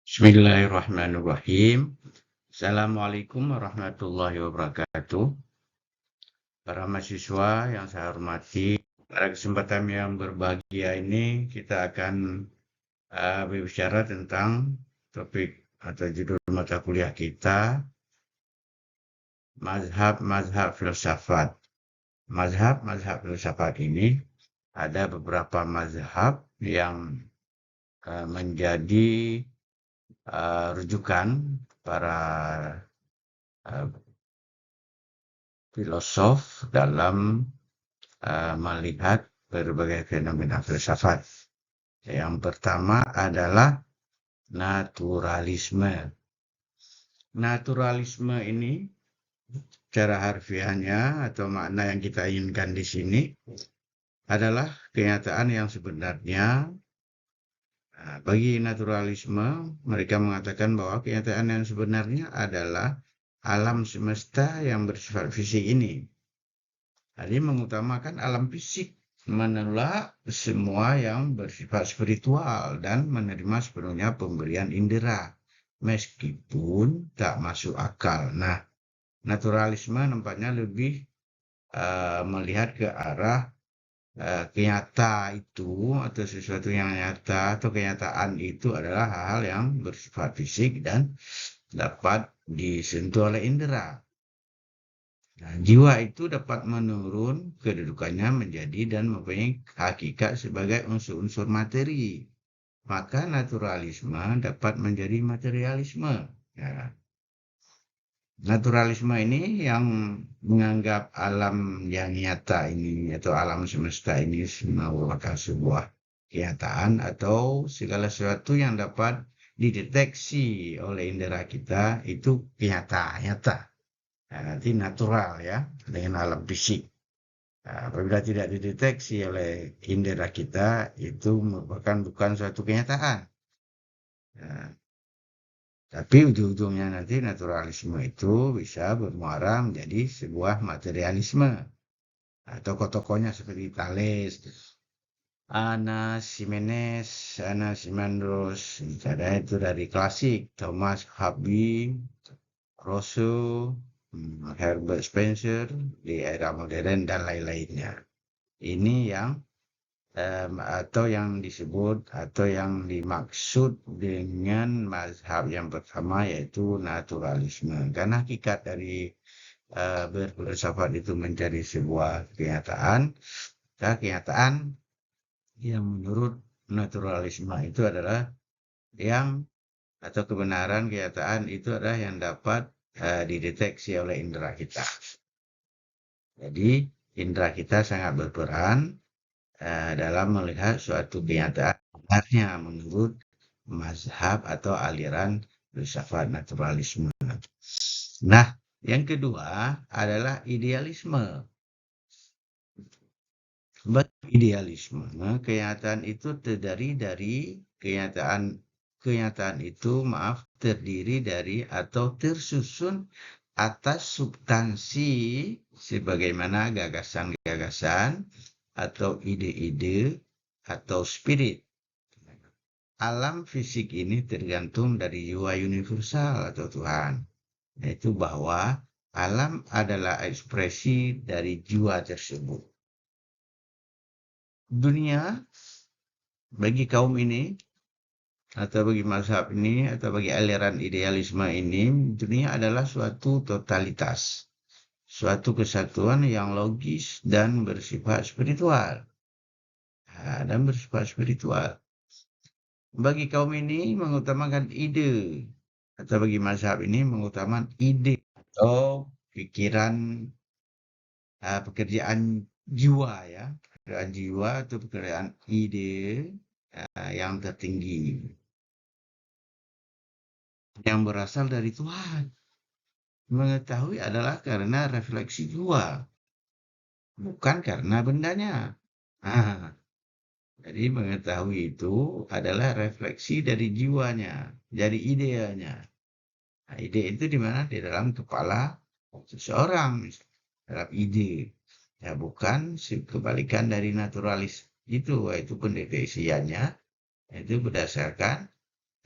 Bismillahirrahmanirrahim. Assalamualaikum warahmatullahi wabarakatuh. Para mahasiswa yang saya hormati, pada kesempatan yang berbahagia ini kita akan berbicara tentang topik atau judul mata kuliah kita, mazhab filsafat. Mazhab filsafat ini ada beberapa mazhab yang menjadi rujukan para filosof dalam melihat berbagai fenomena filsafat. Yang pertama adalah naturalisme. Naturalisme ini cara harfiahnya atau makna yang kita inginkan di sini adalah kenyataan yang sebenarnya. Bagi naturalisme, mereka mengatakan bahwa kenyataan yang sebenarnya adalah alam semesta yang bersifat fisik ini. Jadi mengutamakan alam fisik, menolak semua yang bersifat spiritual dan menerima sepenuhnya pemberian indera, meskipun tak masuk akal. Nah, naturalisme nampaknya lebih melihat ke arah nyata itu atau sesuatu yang nyata atau kenyataan itu adalah hal-hal yang bersifat fisik dan dapat disentuh oleh indera. Nah, jiwa itu dapat menurun kedudukannya menjadi dan mempunyai hakikat sebagai unsur-unsur materi. Maka naturalisme dapat menjadi materialisme. Ya. Naturalisme ini yang menganggap alam yang nyata ini atau alam semesta ini merupakan sebuah kenyataan atau segala sesuatu yang dapat dideteksi oleh indera kita itu nyata. Nah, nanti natural ya dengan alam fisik. Nah, apabila tidak dideteksi oleh indera kita itu merupakan bukan suatu kenyataan. Nah, tapi ujung-ujungnya nanti naturalisme itu bisa bermuara menjadi sebuah materialisme. Nah, tokoh-tokohnya seperti Thales, Anaximandros, misalnya itu dari klasik, Thomas Hobbes, Rousseau, Herbert Spencer di era modern dan lain-lainnya. Ini yang atau yang disebut atau yang dimaksud dengan mazhab yang pertama yaitu naturalisme. Karena hakikat dari berfilsafat itu mencari sebuah kenyataan, kenyataan yang menurut naturalisme itu adalah yang atau kebenaran kenyataan itu adalah yang dapat dideteksi oleh indera kita. Jadi indera kita sangat berperan dalam melihat suatu kenyataan benarnya menurut mazhab atau aliran filsafat naturalisme. Nah, yang kedua adalah idealisme. Idealisme, kenyataan itu terdiri dari kenyataan itu terdiri dari atau tersusun atas substansi sebagaimana gagasan-gagasan atau ide-ide atau spirit. Alam fisik ini tergantung dari jiwa universal atau Tuhan, yaitu bahwa alam adalah ekspresi dari jiwa tersebut. Dunia bagi kaum ini atau bagi mazhab ini atau bagi aliran idealisme ini, dunia adalah suatu totalitas, suatu kesatuan yang logis dan bersifat spiritual. Bagi kaum ini mengutamakan ide atau bagi mazhab ini mengutamakan ide atau pikiran pekerjaan jiwa ya, pekerjaan jiwa atau pekerjaan ide yang tertinggi yang berasal dari Tuhan. Mengetahui adalah karena refleksi jiwa, bukan karena bendanya. Jadi mengetahui itu adalah refleksi dari jiwanya, dari idenya. Nah, ide itu di mana? Di dalam kepala seseorang, dalam ide. Ya bukan kebalikan dari naturalis itu pendeteksiannya itu berdasarkan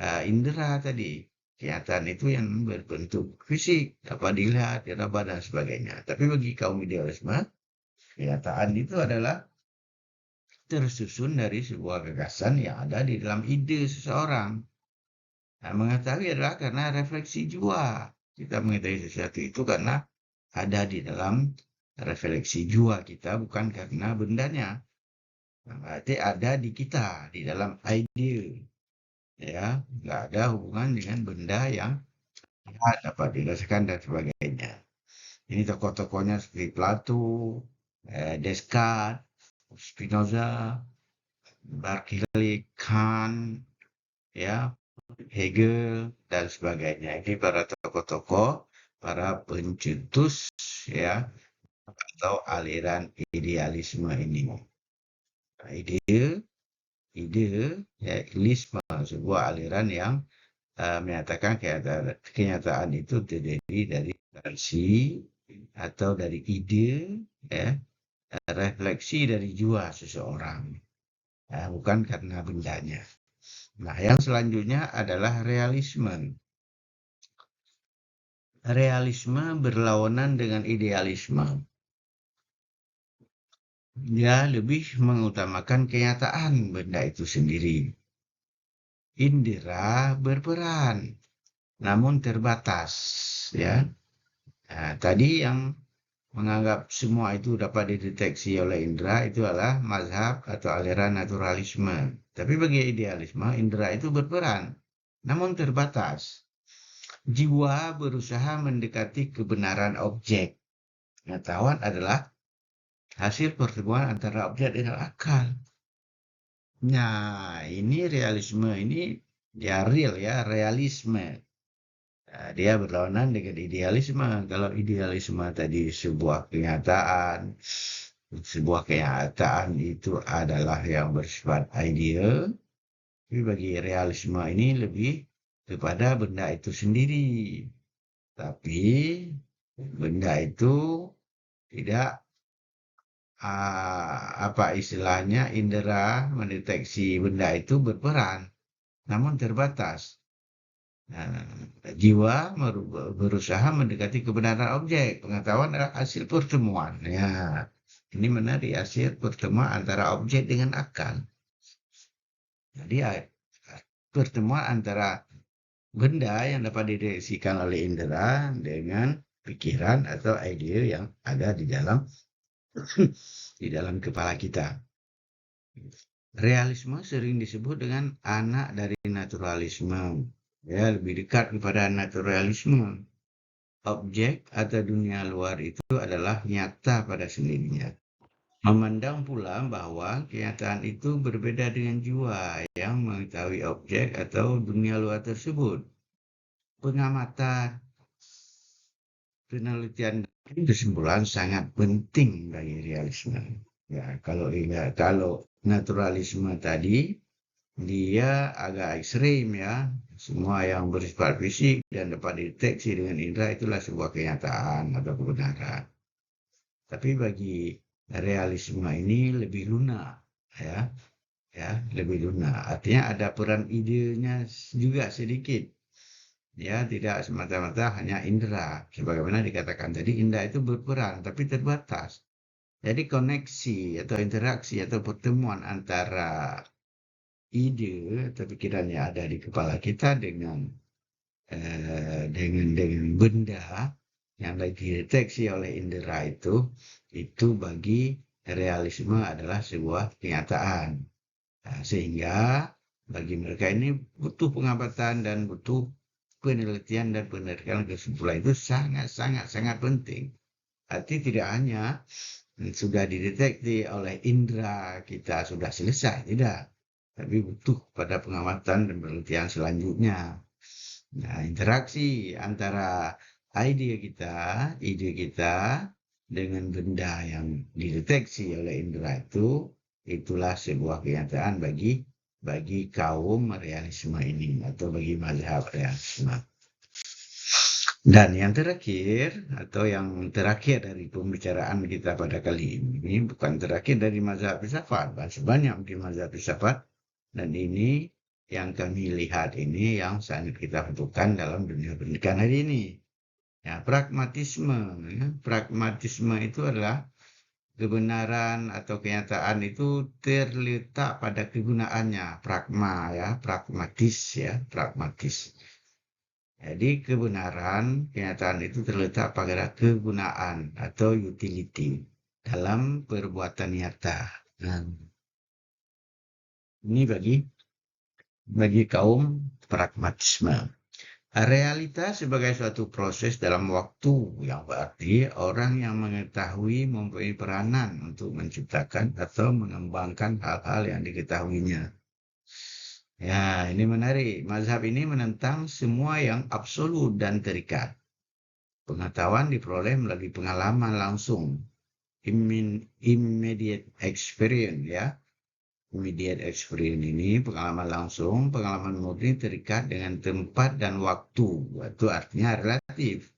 indera tadi. Kenyataan itu yang berbentuk fisik, dapat dilihat, diraba, dan sebagainya. Tapi bagi kaum idealisme, kenyataan itu adalah tersusun dari sebuah gagasan yang ada di dalam ide seseorang. Nah, mengetahui adalah karena refleksi jua. Kita mengetahui sesuatu itu karena ada di dalam refleksi jua kita, bukan karena bendanya. Nah, berarti ada di kita, di dalam ide. Ya, nggak ada hubungan dengan benda yang dapat dirasakan dan sebagainya. Ini tokoh-tokohnya seperti Plato, Descartes, Spinoza, Berkeley, Kant, ya, Hegel, dan sebagainya. Ini para tokoh-tokoh, para pencetus, ya, atau aliran idealisme ini. Nah, ide, ya, idealisme, sebuah aliran yang menyatakan kenyataan itu terdiri dari versi atau dari ide, ya, refleksi dari jua seseorang, bukan karena bendanya. Nah, yang selanjutnya adalah realisme. Realisme berlawanan dengan idealisme. Dia lebih mengutamakan kenyataan benda itu sendiri. Indera berperan, namun terbatas, ya. Nah, tadi yang menganggap semua itu dapat dideteksi oleh indera itu adalah mazhab atau aliran naturalisme. Tapi bagi idealisme, indera itu berperan, namun terbatas. Jiwa berusaha mendekati kebenaran objek. Pengetahuan adalah hasil pertemuan antara objek dengan akal. Nah, ini realisme, ini ya real ya, realisme. Nah, dia berlawanan dengan idealisme. Kalau idealisme tadi sebuah kenyataan itu adalah yang bersifat ideal. Tapi bagi realisme ini lebih kepada benda itu sendiri. Tapi benda itu tidak apa istilahnya indera mendeteksi benda itu berperan, namun terbatas. Nah, jiwa berusaha mendekati kebenaran objek. Pengetahuan adalah hasil pertemuan. Ya, ini menarik hasil pertemuan antara objek dengan akal. Jadi pertemuan antara benda yang dapat dideteksikan oleh indera dengan pikiran atau ide yang ada di dalam kepala kita. Realisme sering disebut dengan anak dari naturalisme. Ya, lebih dekat kepada naturalisme. Objek atau dunia luar itu adalah nyata pada sendirinya. Memandang pula bahwa kenyataan itu berbeda dengan jiwa yang mengetahui objek atau dunia luar tersebut. Pengamatan, penelitian, dan kesimpulan sangat penting bagi realisme. Ya, kalau naturalisme tadi dia agak ekstrim ya. Semua yang bersifat fisik dan dapat dideteksi dengan indera itulah sebuah kenyataan atau kebenaran. Tapi bagi realisme ini lebih lunak, ya, lebih lunak. Artinya ada peran idenya juga sedikit. Ya, tidak semata-mata hanya indera. Sebagaimana dikatakan tadi, indera itu berperan tapi terbatas. Jadi koneksi atau interaksi atau pertemuan antara ide atau pikiran yang ada di kepala kita dengan benda yang dideteksi oleh indera itu bagi realisme adalah sebuah kenyataan. Nah, sehingga bagi mereka ini butuh pengamatan dan butuh penelitian dan penerikan kesimpulan itu sangat penting. Arti tidak hanya sudah dideteksi oleh indera kita sudah selesai, tidak. Tapi butuh pada pengamatan dan penelitian selanjutnya. Nah, interaksi antara ide kita dengan benda yang dideteksi oleh indera itulah sebuah kenyataan bagi kaum realisme ini atau bagi mazhab realisme. Dan yang terakhir dari pembicaraan kita pada kali ini bukan terakhir dari mazhab filsafat, banyak mungkin mazhab filsafat, dan ini yang kami lihat ini yang sangat kita butuhkan dalam dunia pendidikan hari ini. Ya, pragmatisme. Ya. Pragmatisme itu adalah kebenaran atau kenyataan itu terletak pada kegunaannya. Pragma ya, pragmatis ya, pragmatis. Jadi kebenaran, kenyataan itu terletak pada kegunaan atau utility dalam perbuatan nyata. Nah, ini bagi kaum pragmatisme. Realita sebagai suatu proses dalam waktu yang berarti orang yang mengetahui mempunyai peranan untuk menciptakan atau mengembangkan hal-hal yang diketahuinya. Ya, ini menarik. Mazhab ini menentang semua yang absolut dan terikat. Pengetahuan diperoleh melalui pengalaman langsung, immediate experience ya. Immediate experience ini pengalaman langsung, pengalaman murni terikat dengan tempat dan waktu. Itu artinya relatif.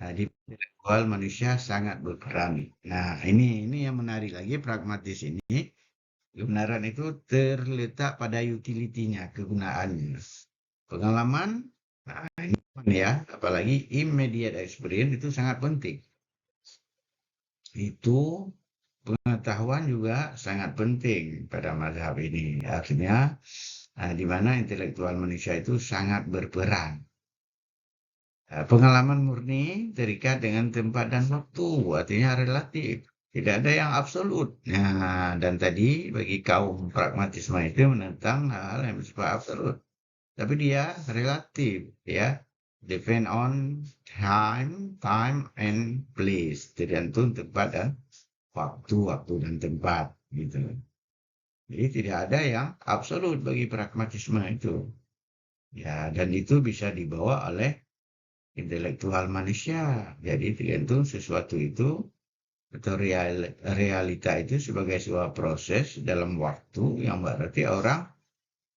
Nah, di intelektual manusia sangat berperan. Nah, ini yang menarik lagi, pragmatis ini. Kebenaran itu terletak pada utility-nya, kegunaannya. Pengalaman, nah ini ya, apalagi immediate experience itu sangat penting. Itu pengetahuan juga sangat penting pada mazhab ini. Artinya, di mana intelektual manusia itu sangat berperan. Pengalaman murni terikat dengan tempat dan waktu, artinya relatif. Tidak ada yang absolut. Nah, dan tadi bagi kaum pragmatisme itu menentang hal yang bersifat absolut. Tapi dia relatif, ya. Depend on time and place. Tergantung tempat dan waktu dan tempat. Gitu. Jadi tidak ada yang absolut bagi pragmatisme itu. Ya, dan itu bisa dibawa oleh intelektual manusia. Jadi tergantung sesuatu itu atau realita itu sebagai sebuah proses dalam waktu yang berarti orang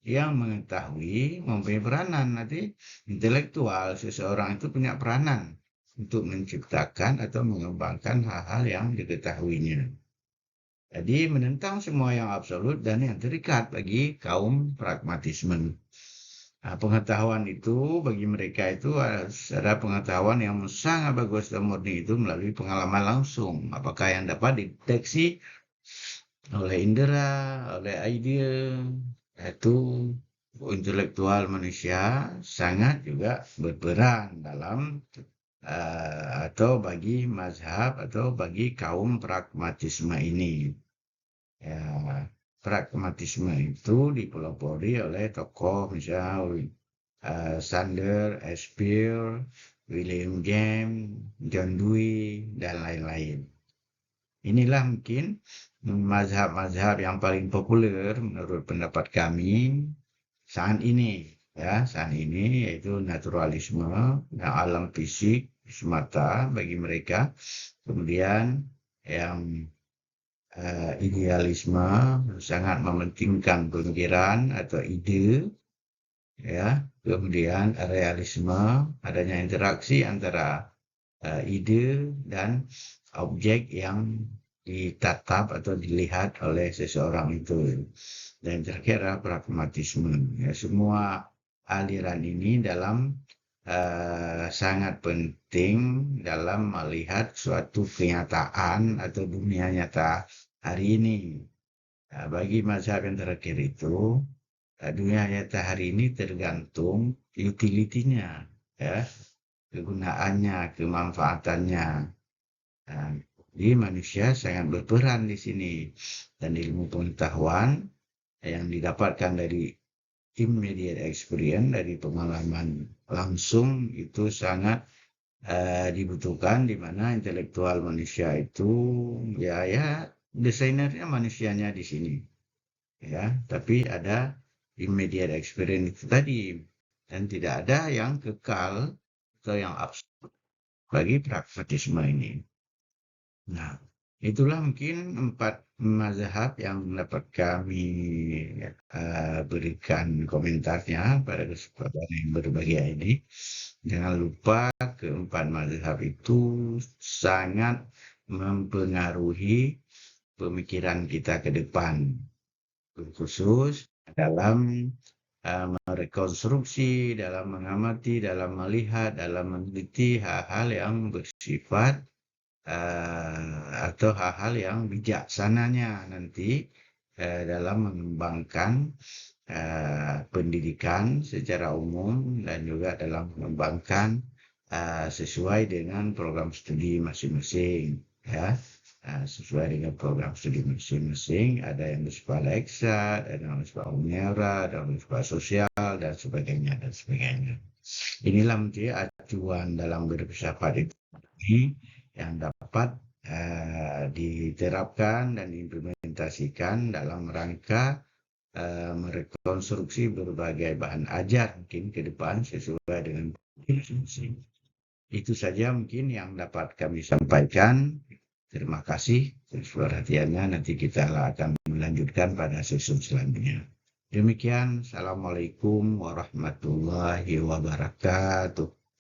yang mengetahui mempunyai peranan. Nanti intelektual seseorang itu punya peranan untuk menciptakan atau mengembangkan hal-hal yang diketahuinya. Jadi menentang semua yang absolut dan yang terikat bagi kaum pragmatisme. Nah, pengetahuan itu bagi mereka itu ada pengetahuan yang sangat bagus dan murni itu melalui pengalaman langsung. Apakah yang dapat dideteksi oleh indera, oleh idea, itu intelektual manusia sangat juga berperan dalam atau bagi mazhab atau bagi kaum pragmatisme ini. Ya, pragmatisme itu dipelopori oleh tokoh misalnya Sander, Speer, William James, John Dewey, dan lain-lain. Inilah mungkin mazhab-mazhab yang paling populer menurut pendapat kami saat ini. Ya, saat ini yaitu naturalisme, yang alam fisik semata bagi mereka. Kemudian yang idealisme sangat mementingkan pemikiran atau ide, ya. Kemudian realisme, adanya interaksi antara ide dan objek yang ditatap atau dilihat oleh seseorang itu. Dan terakhir adalah pragmatisme. Ya, semua aliran ini dalam sangat penting dalam melihat suatu kenyataan atau dunia nyata hari ini. Nah, bagi mazhab yang terakhir itu, dunia nyata hari ini tergantung utility-nya, ya, kegunaannya, kemanfaatannya. Nah, jadi manusia sangat berperan di sini. Dan ilmu pengetahuan yang didapatkan dari immediate experience, dari pengalaman langsung itu sangat dibutuhkan di mana intelektual manusia itu ya desainernya manusianya di sini ya, tapi ada immediate experience itu tadi dan tidak ada yang kekal atau yang absolut bagi pragmatisme ini. Nah, itulah mungkin 4 mazhab yang dapat kami berikan komentarnya pada kesempatan yang berbahagia ini. Jangan lupa keempat mazhab itu sangat mempengaruhi pemikiran kita ke depan, khusus dalam merekonstruksi, dalam mengamati, dalam melihat, dalam meneliti hal-hal yang bersifat atau hal-hal yang bijaksananya nanti dalam mengembangkan pendidikan secara umum dan juga dalam mengembangkan sesuai dengan program studi masing-masing, ya. Sesuai dengan program studi masing-masing, ada yang bersifat eksat, ada yang bersifat umniara, ada yang bersifat sosial, dan sebagainya, dan sebagainya. Inilah menjadi acuan dalam berfilsafat ini yang dapat diterapkan dan diimplementasikan dalam rangka merekonstruksi berbagai bahan ajar mungkin ke depan sesuai dengan masing-masing. Itu saja mungkin yang dapat kami sampaikan. Terima kasih atas perhatiannya. Nanti kita akan melanjutkan pada sesi selanjutnya. Demikian, Assalamualaikum warahmatullahi wabarakatuh.